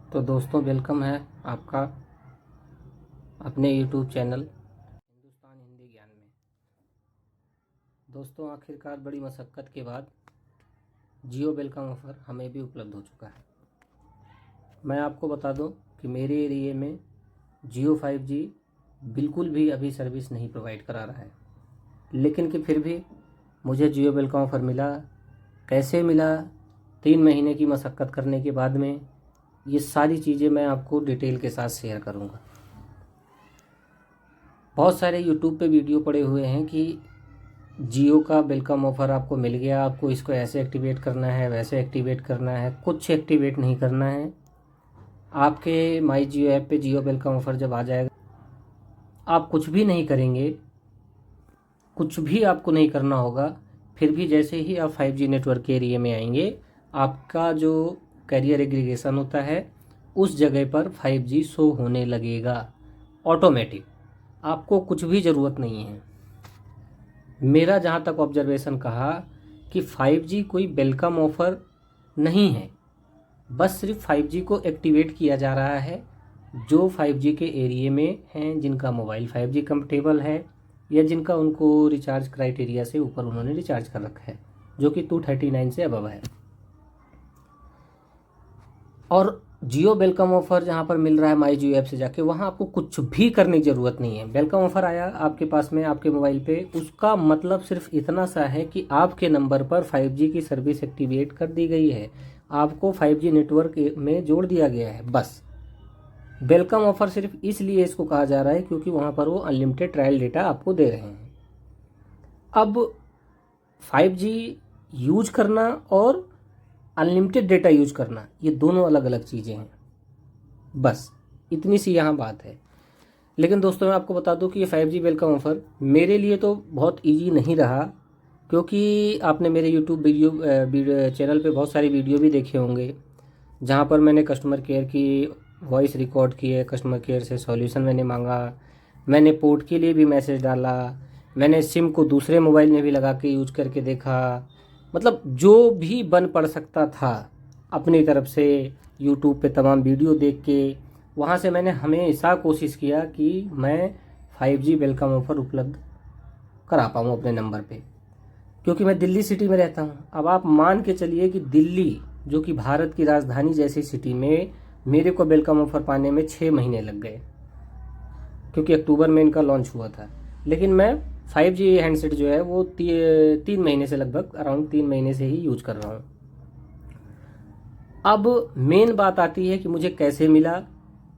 तो दोस्तों वेलकम है आपका अपने YouTube चैनल हिंदुस्तान हिंदी ज्ञान में। दोस्तों आखिरकार बड़ी मशक्क़त के बाद जियो वेलकम ऑफ़र हमें भी उपलब्ध हो चुका है। मैं आपको बता दूं कि मेरे एरिए में जियो 5G बिल्कुल भी अभी सर्विस नहीं प्रोवाइड करा रहा है, लेकिन कि फिर भी मुझे जियो वेलकम ऑफ़र मिला। कैसे मिला? 3 महीने की मशक्क़त करने के बाद में ये सारी चीज़ें मैं आपको डिटेल के साथ शेयर करूँगा। बहुत सारे यूट्यूब पे वीडियो पड़े हुए हैं कि जियो का वेलकम ऑफ़र आपको मिल गया, आपको इसको ऐसे एक्टिवेट करना है, वैसे एक्टिवेट करना है। कुछ एक्टिवेट नहीं करना है। आपके माई जियो ऐप पे जियो वेलकम ऑफ़र जब आ जाएगा, आप कुछ भी नहीं करेंगे, कुछ भी आपको नहीं करना होगा। फिर भी जैसे ही आप 5G नेटवर्क के एरिया में आएंगे, आपका जो कैरियर एग्रीगेशन होता है उस जगह पर 5G शो होने लगेगा ऑटोमेटिक। आपको कुछ भी ज़रूरत नहीं है। मेरा जहाँ तक ऑब्जर्वेशन कहा कि 5G कोई वेलकम ऑफ़र नहीं है, बस सिर्फ 5G को एक्टिवेट किया जा रहा है। जो 5G के एरिया में हैं, जिनका मोबाइल 5G कंपेटेबल है या जिनका उनको रिचार्ज क्राइटेरिया से ऊपर उन्होंने रिचार्ज कर रखा है, जो कि 239 से अबव है। और जियो वेलकम ऑफ़र जहाँ पर मिल रहा है माई जियो ऐप से जाके, वहाँ आपको कुछ भी करने की ज़रूरत नहीं है। वेलकम ऑफ़र आया आपके पास में, आपके मोबाइल पे, उसका मतलब सिर्फ इतना सा है कि आपके नंबर पर 5G की सर्विस एक्टिवेट कर दी गई है, आपको 5G नेटवर्क में जोड़ दिया गया है। बस वेलकम ऑफ़र सिर्फ इसलिए इसको कहा जा रहा है क्योंकि वहाँ पर वो अनलिमिटेड ट्रायल डेटा आपको दे रहे हैं। अब 5G यूज करना और अनलिमिटेड डेटा यूज करना, ये दोनों अलग अलग चीज़ें हैं। बस इतनी सी यहाँ बात है। लेकिन दोस्तों मैं आपको बता दूं कि ये 5G वेलकम ऑफ़र मेरे लिए तो बहुत इजी नहीं रहा, क्योंकि आपने मेरे यूट्यूब वीडियो चैनल पे बहुत सारी वीडियो भी देखे होंगे जहाँ पर मैंने कस्टमर केयर की वॉइस रिकॉर्ड की है, कस्टमर केयर से सॉल्यूशन मैंने मांगा, मैंने पोर्ट के लिए भी मैसेज डाला, मैंने सिम को दूसरे मोबाइल में भी लगा के यूज करके देखा। मतलब जो भी बन पड़ सकता था अपनी तरफ से यूट्यूब पे तमाम वीडियो देख के, वहाँ से मैंने हमेशा कोशिश किया कि मैं 5G वेलकम ऑफ़र उपलब्ध करा पाऊँ अपने नंबर पे, क्योंकि मैं दिल्ली सिटी में रहता हूँ। अब आप मान के चलिए कि दिल्ली, जो कि भारत की राजधानी जैसी सिटी में, मेरे को वेलकम ऑफ़र पाने में 6 महीने लग गए, क्योंकि अक्टूबर में इनका लॉन्च हुआ था। लेकिन मैं 5G हैंडसेट जो है वो 3 महीने से, लगभग अराउंड 3 महीने से ही यूज कर रहा हूँ। अब मेन बात आती है कि मुझे कैसे मिला,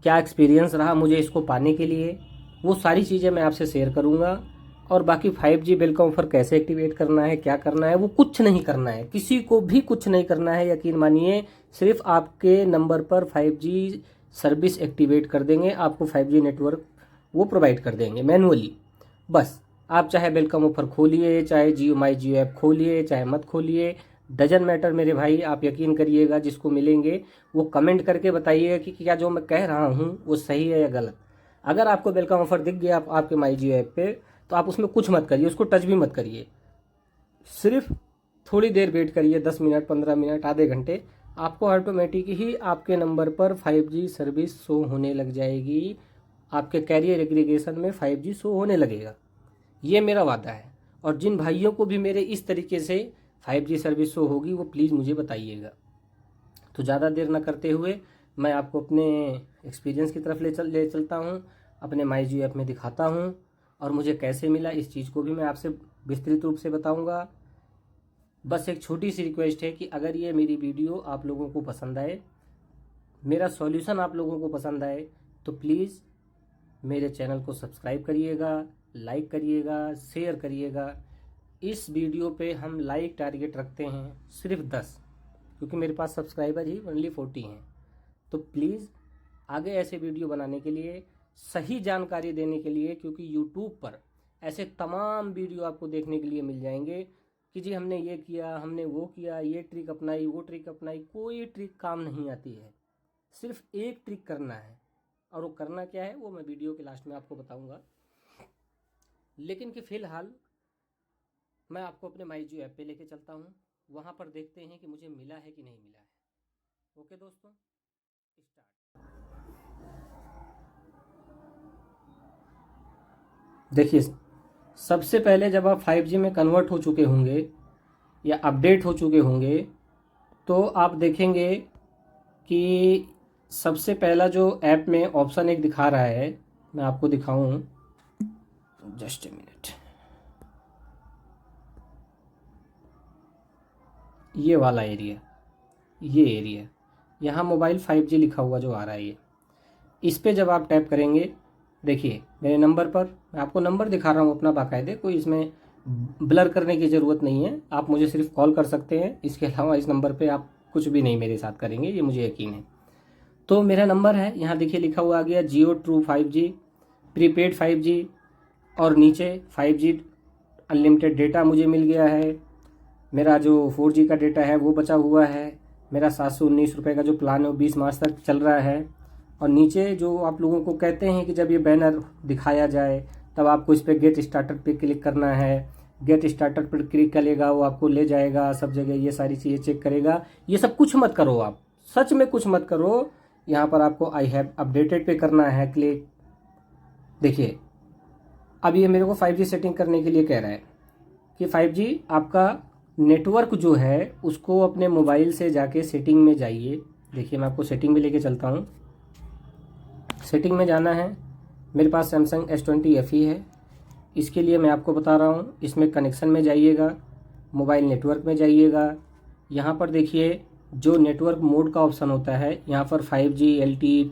क्या एक्सपीरियंस रहा मुझे इसको पाने के लिए, वो सारी चीज़ें मैं आपसे शेयर करूँगा। और बाकी 5G वेलकम ऑफ़र कैसे एक्टिवेट करना है, क्या करना है, वो कुछ नहीं करना है, किसी को भी कुछ नहीं करना है। यकीन मानिए, सिर्फ आपके नंबर पर 5G सर्विस एक्टिवेट कर देंगे, आपको 5G नेटवर्क वो प्रोवाइड कर देंगे मैनुअली। बस आप चाहे वेलकम ऑफ़र खोलिए, चाहे जियो माई जियो ऐप खोलिए, चाहे मत खोलिए, डजन मैटर मेरे भाई। आप यकीन करिएगा, जिसको मिलेंगे वो कमेंट करके बताइएगा कि क्या जो मैं कह रहा हूँ वो सही है या गलत। अगर आपको वेलकम ऑफ़र दिख गया आपके माई जियो ऐप पे, तो आप उसमें कुछ मत करिए, उसको टच भी मत करिए। सिर्फ थोड़ी देर वेट करिए, 10 मिनट, 15 मिनट, आधे घंटे, आपको ऑटोमेटिक ही आपके नंबर पर 5G सर्विस शो होने लग जाएगी। आपके कैरियर एग्रीगेशन में 5G शो होने लगेगा, ये मेरा वादा है। और जिन भाइयों को भी मेरे इस तरीके से 5G सर्विस शो होगी, वो प्लीज़ मुझे बताइएगा। तो ज़्यादा देर ना करते हुए मैं आपको अपने एक्सपीरियंस की तरफ ले चलता हूँ, अपने माई जियो ऐप में दिखाता हूँ, और मुझे कैसे मिला इस चीज़ को भी मैं आपसे विस्तृत रूप से बताऊँगा। बस एक छोटी सी रिक्वेस्ट है कि अगर ये मेरी वीडियो आप लोगों को पसंद आए, मेरा सॉल्यूशन आप लोगों को पसंद आए, तो प्लीज़ मेरे चैनल को सब्सक्राइब करिएगा, लाइक करिएगा, शेयर करिएगा। इस वीडियो पे हम लाइक टारगेट रखते हैं सिर्फ 10, क्योंकि मेरे पास सब्सक्राइबर ही ओनली 40 हैं। तो प्लीज़ आगे ऐसे वीडियो बनाने के लिए, सही जानकारी देने के लिए, क्योंकि यूट्यूब पर ऐसे तमाम वीडियो आपको देखने के लिए मिल जाएंगे कि जी हमने ये किया, हमने वो किया, ये ट्रिक अपनाई, वो ट्रिक अपनाई। कोई ट्रिक काम नहीं आती है, सिर्फ एक ट्रिक करना है, और वो करना क्या है वो मैं वीडियो के लास्ट में आपको बताऊंगा। लेकिन कि फ़िलहाल मैं आपको अपने माई जियो ऐप पे लेके चलता हूँ, वहाँ पर देखते हैं कि मुझे मिला है कि नहीं मिला है। ओके दोस्तों, स्टार्ट। देखिए, सबसे पहले जब आप 5G में कन्वर्ट हो चुके होंगे या अपडेट हो चुके होंगे तो आप देखेंगे कि सबसे पहला जो ऐप में ऑप्शन एक दिखा रहा है, मैं आपको दिखाऊं, जस्ट ए मिनट, ये वाला एरिया, ये एरिया यहाँ मोबाइल 5G लिखा हुआ जो आ रहा है, ये इस पे जब आप टैप करेंगे, देखिए मेरे नंबर पर, मैं आपको नंबर दिखा रहा हूँ अपना बाकायदे, कोई इसमें ब्लर करने की ज़रूरत नहीं है, आप मुझे सिर्फ कॉल कर सकते हैं, इसके अलावा इस नंबर पे आप कुछ भी नहीं मेरे साथ करेंगे, ये मुझे यकीन है। तो मेरा नंबर है, यहाँ देखिए लिखा हुआ आ गया जियो ट्रू 5G प्रीपेड 5G, और नीचे 5G अनलिमिटेड डेटा मुझे मिल गया है, मेरा जो 4G का डेटा है वो बचा हुआ है, मेरा 719 रुपये का जो प्लान है वो 20 मार्च तक चल रहा है। और नीचे जो आप लोगों को कहते हैं कि जब ये बैनर दिखाया जाए तब आपको इस पर गेट स्टार्टर पे क्लिक करना है, गेट स्टार्टर पर क्लिक करेगा, वो आपको ले जाएगा सब जगह, ये सारी चीज़ें चेक करेगा, ये सब कुछ मत करो, आप सच में कुछ मत करो। यहाँ पर आपको आई हैव अपडेटेड पे करना है क्लिक। देखिए अब ये मेरे को 5G सेटिंग करने के लिए कह रहा है कि 5G आपका नेटवर्क जो है उसको अपने मोबाइल से जाके सेटिंग में जाइए। देखिए मैं आपको सेटिंग में लेके चलता हूँ। सेटिंग में जाना है, मेरे पास सैमसंग S20 FE है, इसके लिए मैं आपको बता रहा हूँ, इसमें कनेक्शन में जाइएगा, मोबाइल नेटवर्क में जाइएगा, यहाँ पर देखिए जो नेटवर्क मोड का ऑप्शन होता है, यहाँ पर 5G LTE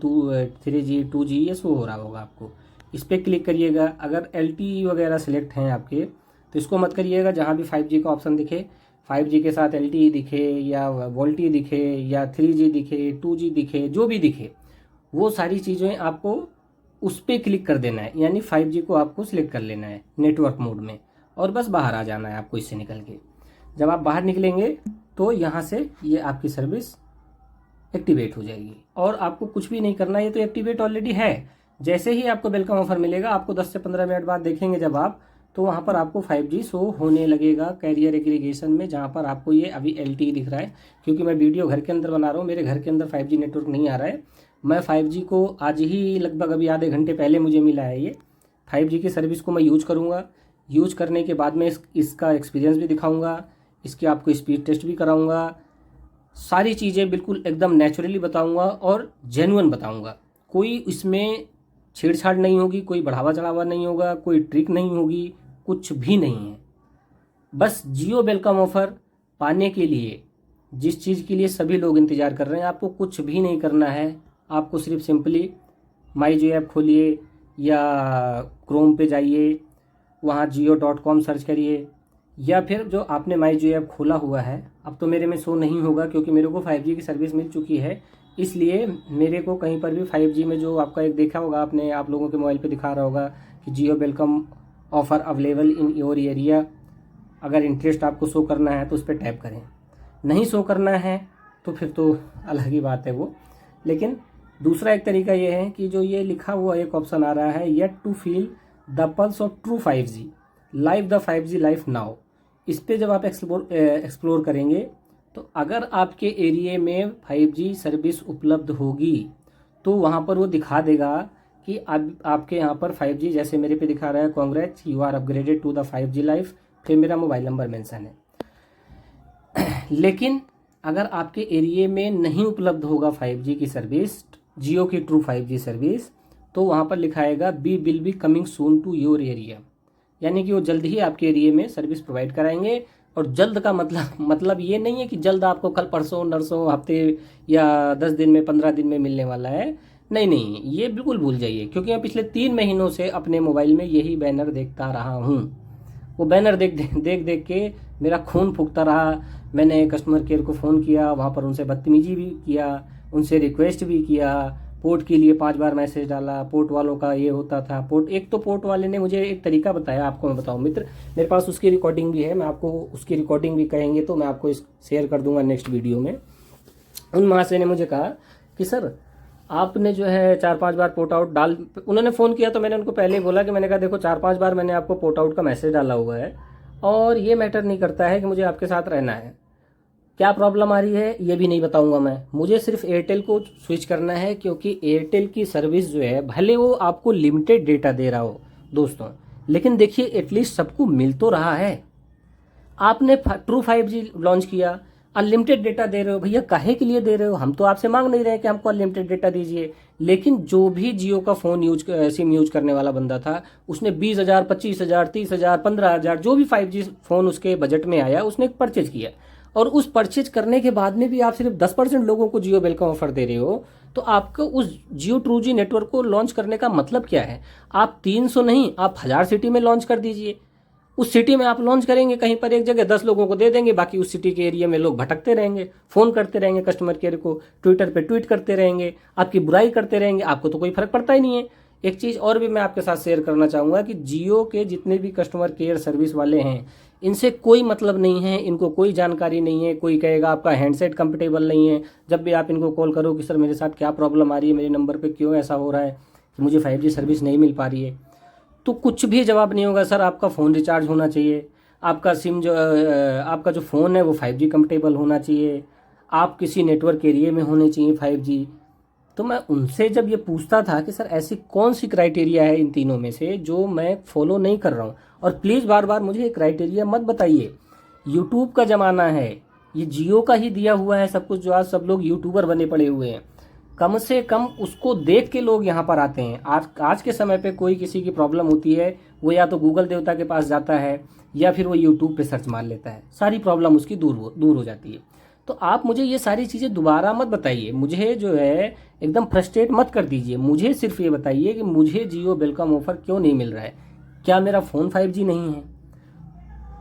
3G 2G ये शो हो रहा होगा आपको, इस पर क्लिक करिएगा। अगर LTE वगैरह सिलेक्ट हैं आपके तो इसको मत करिएगा, जहाँ भी 5G का ऑप्शन दिखे, 5G के साथ LTE दिखे या वोल्टी दिखे या 3G दिखे 2G दिखे, जो भी दिखे वो सारी चीज़ें आपको उस पर क्लिक कर देना है, यानी 5G को आपको सिलेक्ट कर लेना है नेटवर्क मोड में, और बस बाहर आ जाना है आपको इससे निकल के। जब आप बाहर निकलेंगे तो यहाँ से ये आपकी सर्विस एक्टिवेट हो जाएगी और आपको कुछ भी नहीं करना, ये तो एक्टिवेट ऑलरेडी है। जैसे ही आपको वेलकम ऑफर मिलेगा, आपको 10 से 15 मिनट बाद देखेंगे जब आप, तो वहाँ पर आपको 5G शो होने लगेगा कैरियर एग्रीगेशन में, जहाँ पर आपको ये अभी LTE दिख रहा है। क्योंकि मैं वीडियो घर के अंदर बना रहा हूँ, मेरे घर के अंदर 5G नेटवर्क नहीं आ रहा है। मैं 5G को आज ही लगभग अभी आधे घंटे पहले मुझे मिला है ये 5G की सर्विस को मैं यूज करूँगा। यूज करने के बाद में इसका एक्सपीरियंस भी दिखाऊँगा, इसकी आपको स्पीड टेस्ट भी कराऊँगा, सारी चीज़ें बिल्कुल एकदम नेचुरली बताऊँगा और जेन्युइन बताऊँगा। कोई इसमें छेड़छाड़ नहीं होगी, कोई बढ़ावा चढ़ावा नहीं होगा, कोई ट्रिक नहीं होगी, कुछ भी नहीं है। बस जियो वेलकम ऑफर पाने के लिए जिस चीज़ के लिए सभी लोग इंतज़ार कर रहे हैं, आपको कुछ भी नहीं करना है। आपको सिर्फ सिंपली माई जियो ऐप खोलिए या क्रोम पे जाइए, वहाँ jio.com सर्च करिए, या फिर जो आपने माई जियो ऐप खोला हुआ है, अब तो मेरे में शो नहीं होगा क्योंकि मेरे को 5G की सर्विस मिल चुकी है, इसलिए मेरे को कहीं पर भी 5G में जो आपका एक देखा होगा आपने, आप लोगों के मोबाइल पे दिखा रहा होगा कि Jio welcome offer available in your area. अगर इंटरेस्ट आपको शो करना है तो उस पर टैप करें, नहीं शो करना है तो फिर तो अलग ही बात है वो। लेकिन दूसरा एक तरीका ये है कि जो ये लिखा हुआ एक ऑप्शन आ रहा है, yet to feel the pulse of true 5G live the 5G life now, इस पर जब आप एक्सप्लोर करेंगे तो अगर आपके एरिए में 5G सर्विस उपलब्ध होगी तो वहाँ पर वो दिखा देगा कि आपके यहाँ पर 5G, जैसे मेरे पे दिखा रहा है congrats you are upgraded to the 5G life, फिर मेरा मोबाइल नंबर मेंशन है। लेकिन अगर आपके एरिए में नहीं उपलब्ध होगा 5G की सर्विस, जियो की ट्रू 5G सर्विस, तो वहाँ पर लिखाएगा we will be coming soon to your area, यानी कि वो जल्द ही आपके एरिए में सर्विस प्रोवाइड कराएंगे। और जल्द का मतलब ये नहीं है कि जल्द आपको कल परसों नरसों हफ्ते या 10 दिन में 15 दिन में मिलने वाला है, नहीं, ये बिल्कुल भूल जाइए। क्योंकि मैं पिछले 3 महीनों से अपने मोबाइल में यही बैनर देखता रहा हूँ, वो बैनर देख के मेरा खून फूकता रहा। मैंने कस्टमर केयर को फ़ोन किया, वहाँ पर उनसे बदतमीजी भी किया, उनसे रिक्वेस्ट भी किया, पोर्ट के लिए 5 बार मैसेज डाला। पोर्ट वालों का ये होता था, पोर्ट वाले ने मुझे एक तरीका बताया, आपको मैं बताऊं मित्र, मेरे पास उसकी रिकॉर्डिंग भी है, मैं आपको उसकी रिकॉर्डिंग भी कहेंगे तो मैं आपको शेयर कर दूंगा नेक्स्ट वीडियो में। उन महाशय ने मुझे कहा कि सर आपने जो है 4-5 बार पोर्ट आउट डाल, उन्होंने फ़ोन किया तो मैंने उनको पहले ही बोला कि मैंने कहा देखो 4-5 बार मैंने आपको पोर्ट आउट का मैसेज डाला हुआ है और ये मैटर नहीं करता है कि मुझे आपके साथ रहना है। क्या प्रॉब्लम आ रही है ये भी नहीं बताऊंगा मैं, मुझे सिर्फ एयरटेल को स्विच करना है, क्योंकि एयरटेल की सर्विस जो है भले वो आपको लिमिटेड डेटा दे रहा हो दोस्तों, लेकिन देखिए एटलीस्ट सबको मिल तो रहा है। आपने ट्रू 5G लॉन्च किया, अनलिमिटेड डेटा दे रहे हो, भैया काहे के लिए दे रहे हो? हम तो आपसे मांग नहीं रहे कि हमको अनलिमिटेड डेटा दीजिए। लेकिन जो भी जियो का फ़ोन सिम यूज करने वाला बंदा था, उसने 20,000, 25,000, 30,000, 15,000 जो भी 5G फ़ोन उसके बजट में आया उसने परचेज किया। और उस परचेज करने के बाद में भी आप सिर्फ 10% लोगों को जियो वेलकम ऑफर दे रहे हो, तो आपको उस जियो ट्रू जी नेटवर्क को लॉन्च करने का मतलब क्या है? आप 300 नहीं, आप 1000 सिटी में लॉन्च कर दीजिए। उस सिटी में आप लॉन्च करेंगे कहीं पर एक जगह, 10 लोगों को दे देंगे, बाकी उस सिटी के एरिया में लोग भटकते रहेंगे, फ़ोन करते रहेंगे कस्टमर केयर को, ट्विटर पे ट्वीट करते रहेंगे, आपकी बुराई करते रहेंगे, आपको तो कोई फर्क पड़ता ही नहीं है। एक चीज़ और भी मैं आपके साथ शेयर करना चाहूँगा कि जियो के जितने भी कस्टमर केयर सर्विस वाले हैं, इनसे कोई मतलब नहीं है, इनको कोई जानकारी नहीं है। कोई कहेगा आपका हैंडसेट कंफर्टेबल नहीं है, जब भी आप इनको कॉल करो कि सर मेरे साथ क्या प्रॉब्लम आ रही है, मेरे नंबर पे क्यों ऐसा हो रहा है कि मुझे 5G सर्विस नहीं मिल पा रही है, तो कुछ भी जवाब नहीं होगा। सर आपका फ़ोन रिचार्ज होना चाहिए, आपका सिम जो आपका जो फ़ोन है वो 5G कंफर्टेबल होना चाहिए, आप किसी नेटवर्क एरिया में होने चाहिए 5G। तो मैं उनसे जब ये पूछता था कि सर ऐसी कौन सी क्राइटेरिया है इन तीनों में से जो मैं फॉलो नहीं कर रहा हूँ, और प्लीज़ बार बार मुझे ये क्राइटेरिया मत बताइए। यूट्यूब का ज़माना है, ये जियो का ही दिया हुआ है सब कुछ, जो आज सब लोग यूट्यूबर बने पड़े हुए हैं। कम से कम उसको देख के लोग यहाँ पर आते हैं। आज के समय पे कोई किसी की प्रॉब्लम होती है, वो या तो गूगल देवता के पास जाता है या फिर वो यूट्यूब पे सर्च मार लेता है, सारी प्रॉब्लम उसकी दूर हो जाती है। तो आप मुझे ये सारी चीज़ें दोबारा मत बताइए, मुझे जो है एकदम फ्रस्ट्रेट मत कर दीजिए। मुझे सिर्फ ये बताइए कि मुझे जियो वेलकम ऑफर क्यों नहीं मिल रहा है? क्या मेरा फ़ोन 5G नहीं है?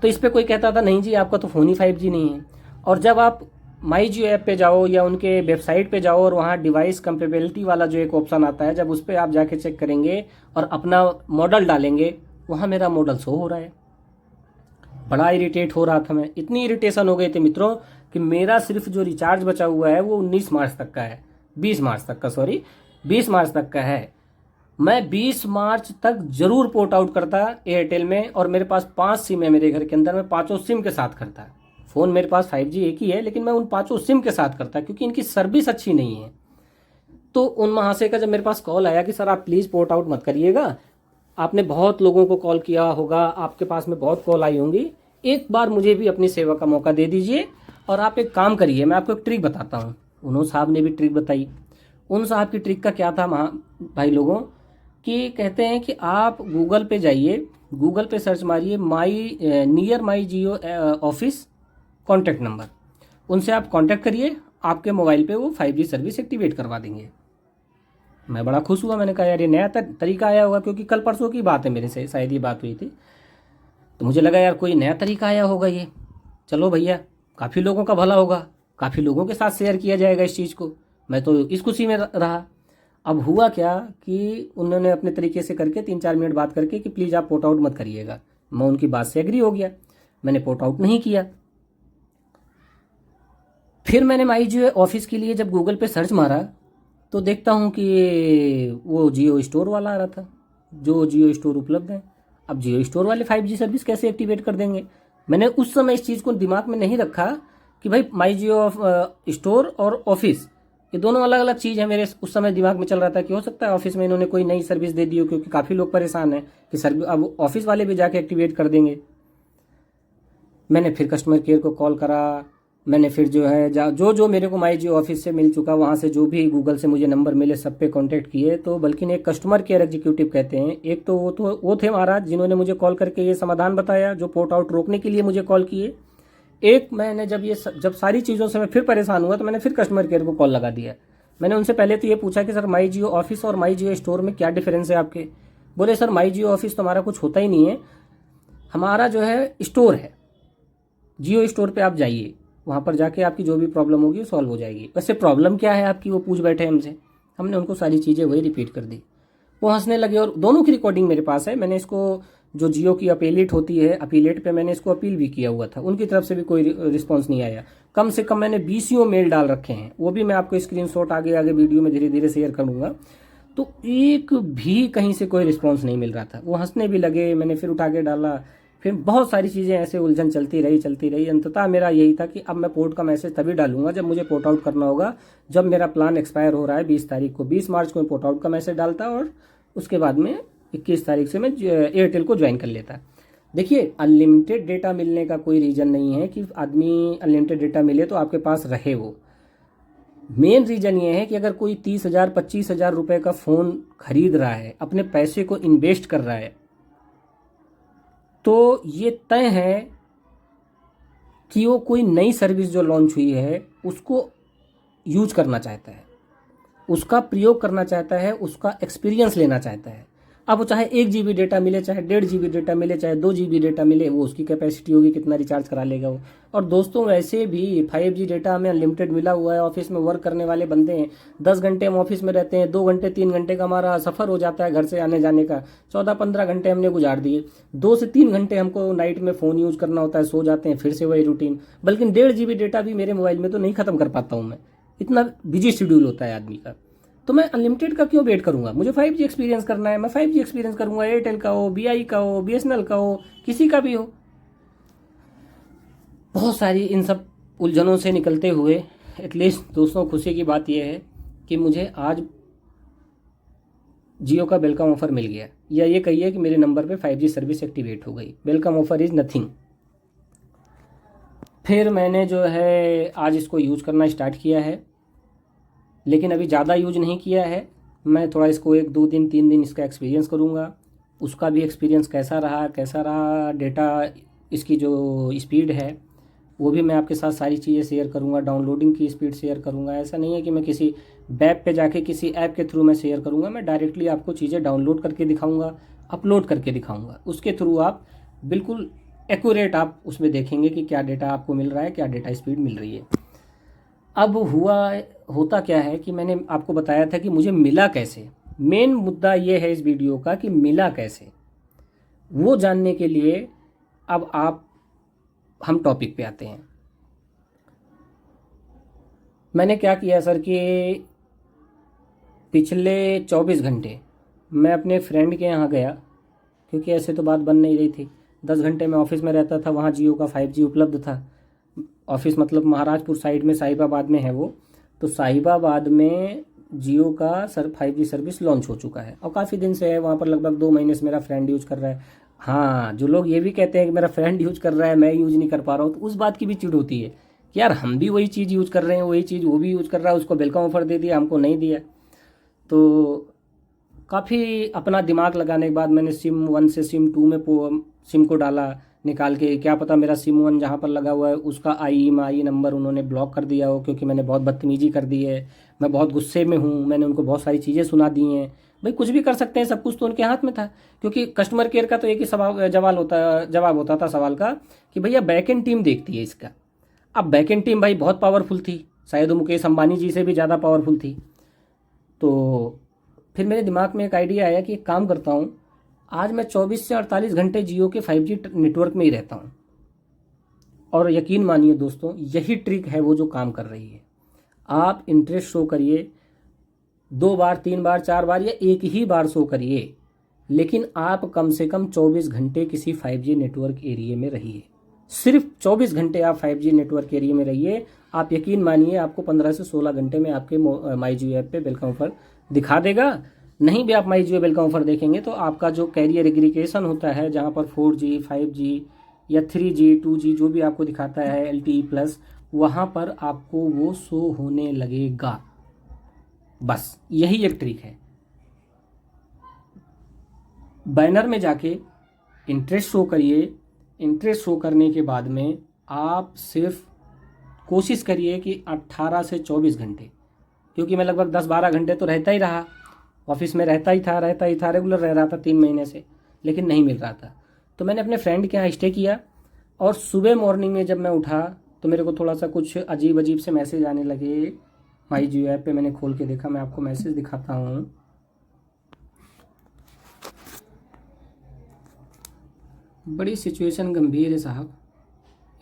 तो इस पर कोई कहता था नहीं जी आपका तो फ़ोन ही 5G नहीं है। और जब आप माई जियो ऐप पे जाओ या उनके वेबसाइट पे जाओ और वहाँ डिवाइस कंपेबिलिटी वाला जो एक ऑप्शन आता है, जब उस पर आप जाके चेक करेंगे और अपना मॉडल डालेंगे, वहाँ मेरा मॉडल शो हो रहा है। बड़ा इरिटेट हो रहा था मैं, इतनी इरिटेशन हो गई थी मित्रों कि मेरा सिर्फ जो रिचार्ज बचा हुआ है वो 19 मार्च तक का है, 20 मार्च तक का, सॉरी 20 मार्च तक का है। मैं 20 मार्च तक जरूर पोर्ट आउट करता एयरटेल में, और मेरे पास 5 सिम है मेरे घर के अंदर, मैं 5 सिम के साथ करता। फ़ोन मेरे पास 5G एक ही है, लेकिन मैं उन 5 सिम के साथ करता क्योंकि इनकी सर्विस अच्छी नहीं है। तो उन महाशय का जब मेरे पास कॉल आया कि सर आप प्लीज़ पोर्ट आउट मत करिएगा, आपने बहुत लोगों को कॉल किया होगा, आपके पास में बहुत कॉल आई होंगी, एक बार मुझे भी अपनी सेवा का मौका दे दीजिए और आप एक काम करिए, मैं आपको एक ट्रिक बताता हूँ। उन्होंने साहब ने भी ट्रिक बताई। उन साहब की ट्रिक का क्या था भाई लोगों, कि कहते हैं कि आप गूगल पे जाइए, गूगल पे सर्च मारिए near my Jio office contact number, उनसे आप कॉन्टैक्ट करिए, आपके मोबाइल पे वो 5G सर्विस एक्टिवेट करवा देंगे। मैं बड़ा खुश हुआ, मैंने कहा यार ये नया तरीका आया होगा, क्योंकि कल परसों की बात है मेरे से शायद ये बात हुई थी, तो मुझे लगा यार कोई नया तरीका आया होगा ये, चलो भैया काफ़ी लोगों का भला होगा, काफ़ी लोगों के साथ शेयर किया जाएगा इस चीज़ को। मैं तो इस खुशी में रहा। अब हुआ क्या कि उन्होंने अपने तरीके से करके 3-4 मिनट बात करके कि प्लीज़ आप पोर्ट आउट मत करिएगा। मैं उनकी बात से एग्री हो गया, मैंने पोर्ट आउट नहीं किया। फिर मैंने माई जियो ऑफिस के लिए जब गूगल पे सर्च मारा तो देखता हूँ कि वो जियो स्टोर वाला आ रहा था, जो जियो स्टोर उपलब्ध है। अब जियो स्टोर वाले 5G सर्विस कैसे एक्टिवेट कर देंगे? मैंने उस समय इस चीज़ को दिमाग में नहीं रखा कि भाई माई जियो स्टोर और ऑफिस ये दोनों अलग अलग चीज़ है। मेरे उस समय दिमाग में चल रहा था कि हो सकता है ऑफिस में इन्होंने कोई नई सर्विस दे दी हो, क्योंकि काफ़ी लोग परेशान हैं कि सर्विस अब ऑफिस वाले भी जाके एक्टिवेट कर देंगे। मैंने फिर कस्टमर केयर को कॉल करा, मैंने फिर जो है जो मेरे को माई जियो ऑफिस से मिल चुका, वहाँ से जो भी गूगल से मुझे नंबर मिले सब पे कांटेक्ट किए। तो बल्कि एक कस्टमर केयर एग्जीक्यूटिव कहते हैं, एक तो वो थे महाराज जिन्होंने मुझे कॉल करके ये समाधान बताया, जो पोर्ट आउट रोकने के लिए मुझे कॉल किए। एक मैंने जब सारी चीज़ों से मैं फिर परेशान हुआ तो मैंने फिर कस्टमर केयर को कॉल लगा दिया। मैंने उनसे पहले तो ये पूछा कि सर माई जियो ऑफिस और माई जियो स्टोर में क्या डिफरेंस है आपके? बोले सर माई जियो ऑफिस तो हमारा कुछ होता ही नहीं है, हमारा जो है स्टोर है, जियो स्टोर पे आप जाइए, वहाँ पर जाके आपकी जो भी प्रॉब्लम होगी सॉल्व हो जाएगी। वैसे प्रॉब्लम क्या है आपकी वो पूछ बैठे हमसे, हमने उनको सारी चीज़ें वही रिपीट कर दी। वो हंसने लगे और दोनों की रिकॉर्डिंग मेरे पास है। मैंने इसको जो जियो की अपीलेट होती है, अपीलेट पे मैंने इसको अपील भी किया हुआ था, उनकी तरफ से भी कोई रिस्पॉन्स नहीं आया। कम से कम मैंने 20 मेल डाल रखे हैं, वो भी मैं आपको स्क्रीनशॉट आगे वीडियो में धीरे धीरे शेयर करूँगा। तो एक भी कहीं से कोई रिस्पॉन्स नहीं मिल रहा था। वो हंसने भी लगे, मैंने फिर उठा के डाला, फिर बहुत सारी चीज़ें ऐसे उलझन चलती रही। अंततः मेरा यही था कि अब मैं पोर्ट का मैसेज तभी डालूंगा जब मुझे पोर्ट आउट करना होगा, जब मेरा प्लान एक्सपायर हो रहा है 20 तारीख को। 20 मार्च को मैं पोर्ट आउट का मैसेज डालता और उसके बाद में 21 तारीख से मैं एयरटेल को ज्वाइन कर लेता। देखिए, अनलिमिटेड डेटा मिलने का कोई रीज़न नहीं है कि आदमी अनलिमिटेड डेटा मिले तो आपके पास रहे वो। मेन रीज़न ये है कि अगर कोई 30,000 25,000 रुपये का फ़ोन खरीद रहा है, अपने पैसे को इन्वेस्ट कर रहा है, तो ये तय है कि वो कोई नई सर्विस जो लॉन्च हुई है उसको यूज करना चाहता है, उसका प्रयोग करना चाहता है, उसका एक्सपीरियंस लेना चाहता है। अब वो चाहे 1 GB डेटा मिले, चाहे 1.5 GB डेटा मिले, चाहे 2 GB डेटा मिले, वो उसकी कैपेसिटी होगी, कितना रिचार्ज करा लेगा वो। और दोस्तों, वैसे भी 5G डेटा हमें अनलिमिटेड मिला हुआ है। ऑफिस में वर्क करने वाले बंदे हैं, 10 घंटे हम ऑफिस में रहते हैं, 2 घंटे 3 घंटे का हमारा सफ़र हो जाता है घर से आने जाने का, 14-15 घंटे हमने गुजार दिए। 2 से 3 घंटे हमको नाइट में फ़ोन यूज़ करना होता है, सो जाते हैं, फिर से वही रूटीन। बल्कि 1.5 GB डेटा भी मेरे मोबाइल में तो नहीं ख़त्म कर पाता हूँ मैं, इतना बिजी शेड्यूल होता है आदमी का। तो मैं अनलिमिटेड का क्यों वेट करूंगा? मुझे 5G एक्सपीरियंस करना है, मैं 5G एक्सपीरियंस करूंगा, एयरटेल का हो, BI का हो, BSNL का हो, किसी का भी हो। बहुत सारी इन सब उलझनों से निकलते हुए एटलीस्ट दोस्तों खुशी की बात यह है कि मुझे आज जियो का वेलकम ऑफर मिल गया, या ये कहिए कि मेरे नंबर पे 5G सर्विस एक्टिवेट हो गई। Welcome offer is nothing. फिर मैंने जो है आज इसको यूज़ करना स्टार्ट किया है, लेकिन अभी ज़्यादा यूज नहीं किया है। मैं थोड़ा इसको 1-2 दिन 3 दिन इसका एक्सपीरियंस करूँगा, उसका भी एक्सपीरियंस कैसा रहा डेटा, इसकी जो स्पीड है वो भी मैं आपके साथ सारी चीज़ें शेयर करूँगा। डाउनलोडिंग की स्पीड शेयर करूँगा। ऐसा नहीं है कि मैं किसी वेब पे जाके किसी ऐप के थ्रू मैं शेयर करूँगा, मैं डायरेक्टली आपको चीज़ें डाउनलोड करके दिखाऊँगा, अपलोड करके दिखाऊँगा। उसके थ्रू आप बिल्कुल एक्यूरेट आप उसमें देखेंगे कि क्या डेटा आपको मिल रहा है, क्या डेटा स्पीड मिल रही है। अब होता क्या है कि मैंने आपको बताया था कि मुझे मिला कैसे। मेन मुद्दा ये है इस वीडियो का कि मिला कैसे, वो जानने के लिए अब हम टॉपिक पे आते हैं। मैंने क्या किया सर कि पिछले 24 घंटे मैं अपने फ्रेंड के यहाँ गया, क्योंकि ऐसे तो बात बन नहीं रही थी। 10 घंटे मैं ऑफिस में रहता था, वहाँ जियो का 5G उपलब्ध था। ऑफिस मतलब महाराजपुर साइड में, साहिबाबाद में है वो। तो साहिबाबाद में जियो का 5G सर्विस लॉन्च हो चुका है और काफ़ी दिन से है वहाँ पर, लगभग 2 महीने से मेरा फ्रेंड यूज़ कर रहा है। हाँ, जो लोग ये भी कहते हैं कि मेरा फ्रेंड यूज़ कर रहा है, मैं यूज़ नहीं कर पा रहा हूँ, तो उस बात की भी चिढ़ होती है कि यार हम भी वही चीज़ यूज़ कर रहे हैं, वही चीज़ वो भी यूज़ कर रहा है, उसको वेलकम ऑफर दे दिया, हमको नहीं दिया। तो काफ़ी अपना दिमाग लगाने के बाद मैंने सिम 1 से सिम 2 में सिम को डाला निकाल के। क्या पता मेरा सिम 1 जहाँ पर लगा हुआ है उसका IMEI नंबर उन्होंने ब्लॉक कर दिया हो, क्योंकि मैंने बहुत बदतमीजी कर दी है, मैं बहुत गुस्से में हूँ, मैंने उनको बहुत सारी चीज़ें सुना दी हैं। भाई कुछ भी कर सकते हैं, सब कुछ तो उनके हाथ में था। क्योंकि कस्टमर केयर का तो एक ही जवाब होता था सवाल का कि भैया बैकएंड टीम देखती है इसका। अब बैकएंड टीम भाई बहुत पावरफुल थी, शायद मुकेश अंबानी जी से भी ज़्यादा पावरफुल थी। तो फिर मेरे दिमाग में एक आइडिया आया कि एक काम करता हूँ, आज मैं 24 से 48 घंटे जियो के 5G नेटवर्क में ही रहता हूँ। और यकीन मानिए दोस्तों, यही ट्रिक है वो जो काम कर रही है। आप इंटरेस्ट शो करिए, 2 बार 3 बार 4 बार या एक ही बार शो करिए, लेकिन आप कम से कम 24 घंटे किसी 5G नेटवर्क एरिया में रहिए। सिर्फ 24 घंटे आप 5G नेटवर्क एरिया में रहिए, आप यकीन मानिए आपको 15 से 16 घंटे में आपके माई जियो ऐप पे वेलकम ऑफर दिखा देगा। नहीं भी आप माई जियो वेलकम ऑफर देखेंगे तो आपका जो कैरियर एग्रीगेशन होता है, जहाँ पर 4G 5G या 3G 2G जो भी आपको दिखाता है LTE+, वहाँ पर आपको वो शो होने लगेगा। बस यही एक ट्रिक है। बैनर में जाके इंटरेस्ट शो करिए, इंटरेस्ट शो करने के बाद में आप सिर्फ कोशिश करिए कि 18 से 24 घंटे, क्योंकि मैं लगभग 10-12 घंटे तो रहता ही रहा, ऑफिस में रहता ही था, रेगुलर रह रहा था 3 महीने से, लेकिन नहीं मिल रहा था। तो मैंने अपने फ्रेंड के यहाँ स्टे किया और सुबह मॉर्निंग में जब मैं उठा तो मेरे को थोड़ा सा कुछ अजीब अजीब से मैसेज आने लगे। माई जियो ऐप पे मैंने खोल के देखा, मैं आपको मैसेज दिखाता हूँ। बड़ी सिचुएशन गंभीर है साहब।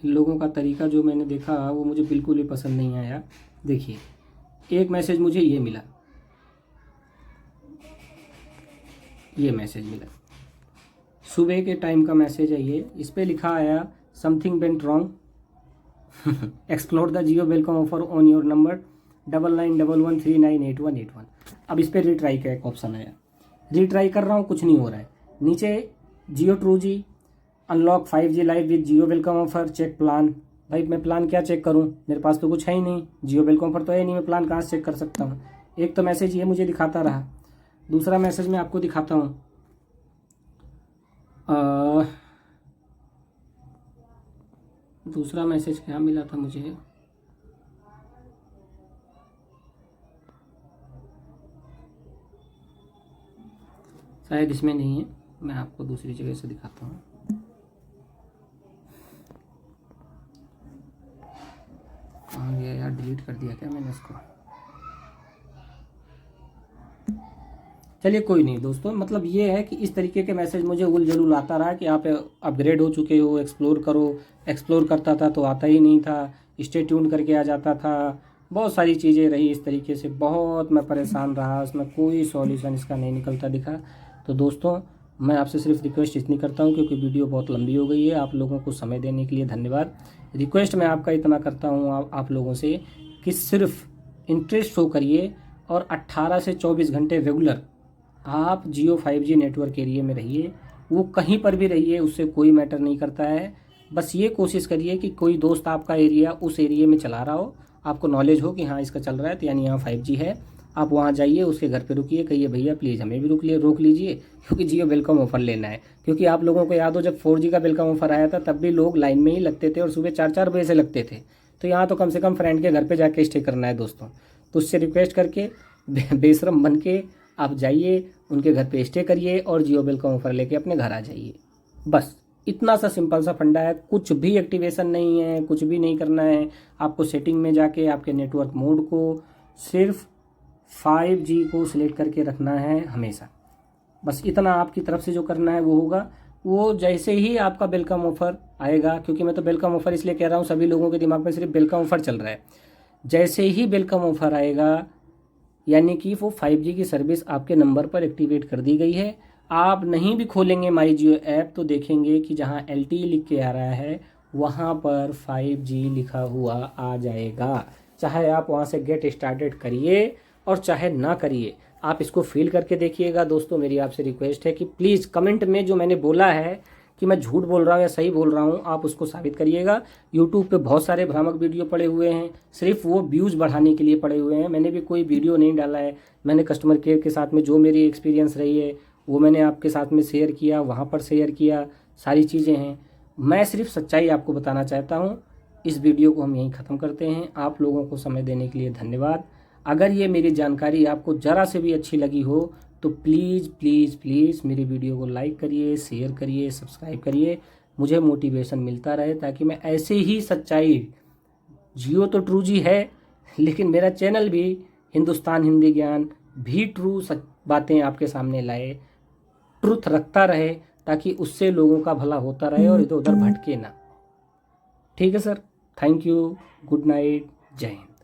इन लोगों का तरीका जो मैंने देखा वो मुझे बिल्कुल भी पसंद नहीं आया। देखिए, एक मैसेज मुझे ये मिला, ये मैसेज मिला, सुबह के टाइम का मैसेज है ये। इस पे लिखा आया something went wrong, explore the Jio welcome offer on your number 9911398181। अब इस पर रिट्राई का एक ऑप्शन आया। रीट्राई कर रहा हूँ, कुछ नहीं हो रहा है। नीचे Jio true G unlock 5G live with Jio welcome offer check plan. भाई मैं प्लान क्या चेक करूँ, मेरे पास तो कुछ है ही नहीं, जियो वेलकम ऑफर तो है नहीं, मैं प्लान कहाँ से चेक कर सकता हूँ। एक तो मैसेज ये मुझे दिखाता रहा, दूसरा मैसेज मैं आपको दिखाता हूँ। दूसरा मैसेज क्या मिला था मुझे, शायद इसमें नहीं है, मैं आपको दूसरी जगह से दिखाता हूँ। कहाँ गया यार, डिलीट कर दिया क्या मैंने इसको। चलिए कोई नहीं दोस्तों, मतलब ये है कि इस तरीके के मैसेज मुझे उल जलूल आता रहा कि आप अपग्रेड हो चुके हो, एक्सप्लोर करो। एक्सप्लोर करता था तो आता ही नहीं था, स्टे ट्यून करके आ जाता था, बहुत सारी चीज़ें रही इस तरीके से, बहुत मैं परेशान रहा, उसमें कोई सॉल्यूशन इसका नहीं निकलता दिखा। तो दोस्तों मैं आपसे सिर्फ रिक्वेस्ट इतनी करता हूँ, क्योंकि वीडियो बहुत लंबी हो गई है, आप लोगों को समय देने के लिए धन्यवाद। रिक्वेस्ट मैं आपका इतना करता हूँ आप लोगों से कि सिर्फ इंटरेस्ट शो करिए और 18 से 24 घंटे रेगुलर आप जियो 5G नेटवर्क एरिया में रहिए। वो कहीं पर भी रहिए, उससे कोई मैटर नहीं करता है। बस ये कोशिश करिए कि कोई दोस्त आपका एरिया उस एरिया में चला रहा हो, आपको नॉलेज हो कि हाँ इसका चल रहा है, तो यानी यहाँ 5G है, आप वहाँ जाइए, उसके घर पे रुकिए, कहिए भैया प्लीज़ हमें भी रोक लीजिए, क्योंकि जियो वेलकम ऑफर लेना है। क्योंकि आप लोगों को याद हो जब 4G का वेलकम ऑफर आया था, तब भी लोग लाइन में ही लगते थे और सुबह 4-4 बजे से लगते थे। तो यहाँ तो कम से कम फ्रेंड के घर पे जाके स्टे करना है दोस्तों। तो उससे रिक्वेस्ट करके बेशरम बन के आप जाइए, उनके घर पे स्टे करिए और जियो वेलकम ऑफर लेके अपने घर आ जाइए। बस इतना सा सिंपल सा फंडा है, कुछ भी एक्टिवेशन नहीं है, कुछ भी नहीं करना है। आपको सेटिंग में जाके आपके नेटवर्क मोड को सिर्फ 5G को सिलेक्ट करके रखना है हमेशा। बस इतना आपकी तरफ से जो करना है वो होगा। वो जैसे ही आपका वेलकम ऑफर आएगा, क्योंकि मैं तो वेलकम ऑफर इसलिए कह रहा हूँ, सभी लोगों के दिमाग में सिर्फ वेलकम ऑफर चल रहा है। जैसे ही वेलकम ऑफर आएगा, यानी कि वो 5G की सर्विस आपके नंबर पर एक्टिवेट कर दी गई है। आप नहीं भी खोलेंगे माई जियो ऐप तो देखेंगे कि जहाँ LTE लिख के आ रहा है वहाँ पर 5G लिखा हुआ आ जाएगा। चाहे आप वहाँ से गेट स्टार्टेड करिए और चाहे ना करिए, आप इसको फील करके देखिएगा। दोस्तों मेरी आपसे रिक्वेस्ट है कि प्लीज़ कमेंट में जो मैंने बोला है कि मैं झूठ बोल रहा हूँ या सही बोल रहा हूँ, आप उसको साबित करिएगा। यूट्यूब पे बहुत सारे भ्रामक वीडियो पड़े हुए हैं, सिर्फ वो व्यूज़ बढ़ाने के लिए पड़े हुए हैं। मैंने भी कोई वीडियो नहीं डाला है, मैंने कस्टमर केयर के साथ में जो मेरी एक्सपीरियंस रही है वो मैंने आपके साथ में शेयर किया, वहाँ पर शेयर किया, सारी चीज़ें हैं। मैं सिर्फ सच्चाई आपको बताना चाहता हूँ। इस वीडियो को हम यहीं ख़त्म करते हैं। आप लोगों को समय देने के लिए धन्यवाद। अगर ये मेरी जानकारी आपको ज़रा से भी अच्छी लगी हो तो प्लीज़ प्लीज़ प्लीज़ मेरी वीडियो को लाइक करिए, शेयर करिए, सब्सक्राइब करिए, मुझे मोटिवेशन मिलता रहे, ताकि मैं ऐसे ही सच्चाई, जियो तो ट्रू जी है लेकिन मेरा चैनल भी हिंदुस्तान हिंदी ज्ञान भी ट्रू बातें आपके सामने लाए, ट्रुथ रखता रहे, ताकि उससे लोगों का भला होता रहे और इधर उधर भटके ना। ठीक है sir, thank you, good night, जय हिंद।